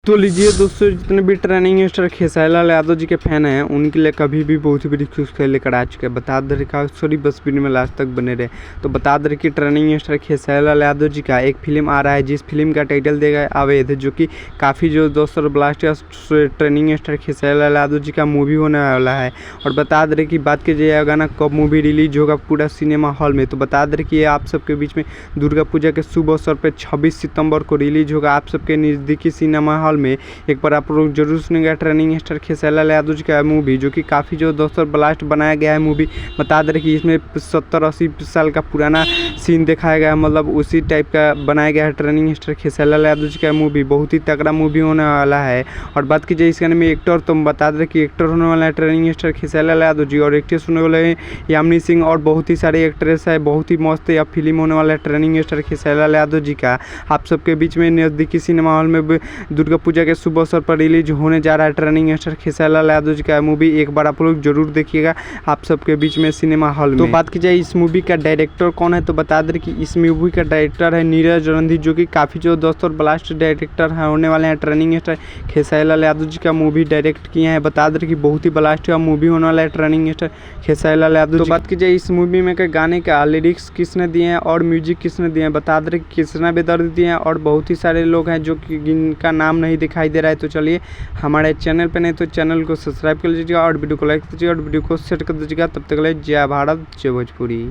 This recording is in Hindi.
तो लीजिए दोस्तों, जितने भी ट्रेनिंग स्टार खेसारी लाल यादव जी के फैन हैं उनके लिए कभी भी बहुत ही बड़ी खुशखबरी लेकर आ चुके हैं। बता दे रखा सॉरी, बस वीडियो में लास्ट तक बने रहे। तो बता दे कि ट्रेनिंग स्टार खेसारी लाल यादव जी का एक फिल्म आ रहा है, जिस फिल्म का टाइटल देगा अवैध, जो कि काफ़ी जो दोस्तों blast training star Khesari Lal Yadav ji का मूवी होने वाला है। और बता दे कि बात की जाए गाना कब मूवी रिलीज होगा पूरा सिनेमा हॉल में, तो बता दे कि ये आप सबके बीच में दुर्गा पूजा के शुभ अवसर पर 26 सितंबर को रिलीज होगा आप सबके नज़दीकी सिनेमा हॉल में। एक बार आप लोग जरूर सुनेंगे ट्रेनिंग स्टार खेसारी लाल यादव जी का मूवी, जो कि काफ़ी जो दोस्तों ब्लास्ट बनाया गया है मूवी। बता दे कि इसमें 70-80 साल का पुराना सीन दिखाया गया है, मतलब उसी टाइप का बनाया गया है ट्रेनिंग स्टार खेसारी लाल यादव जी का मूवी। बहुत ही तगड़ा मूवी होने वाला है। और बात की जाए इसके में एक्टर, तो बता दें कि एक्टर होने वाला है ट्रेनिंग स्टार खेसारी लाल यादव जी, और एक्ट्रेस होने वाले हैं यामिनी सिंह, और बहुत ही सारे एक्ट्रेस है। बहुत ही मस्त यह फिल्म होने वाला है ट्रेनिंग स्टार खेसारी लाल यादव जी का आप सबके बीच में नज़दीकी सिनेमा हॉल में दुर्गा पूजा के शुभ अवसर पर रिलीज होने जा रहा है ट्रेनिंग स्टार खेसारी लाल यादव जी का मूवी। एक बार आप लोग जरूर देखिएगा आप सबके बीच में सिनेमा हॉल में। तो बात की जाए इस मूवी का डायरेक्टर कौन है, तो बता दें कि इस मूवी का डायरेक्टर है नीरज रणधीर, जो कि काफ़ी जो दोस्तों ब्लास्ट डायरेक्टर है होने वाले हैं ट्रेनिंग स्टार खेसारी लाल यादव जी का मूवी डायरेक्ट किए हैं। बता दें कि बहुत ही ब्लास्ट का मूवी होने वाला है ट्रेनिंग स्टार खेसारी लाल यादव। तो बात की जाए इस मूवी में गाने का लिरिक्स किसने दिए हैं और म्यूजिक किसने दिए हैं, बता दें कि कृष्णा बेदर्दी दिए हैं, और बहुत ही सारे लोग हैं जो कि जिनका नाम नहीं दिखाई दे रहा है। तो चलिए हमारे चैनल पे नहीं तो चैनल को सब्सक्राइब कर लीजिएगा और वीडियो को लाइक कीजिएगा और वीडियो को शेयर कर दीजिएगा। तब तक के लिए जय भारत जय भोजपुरी।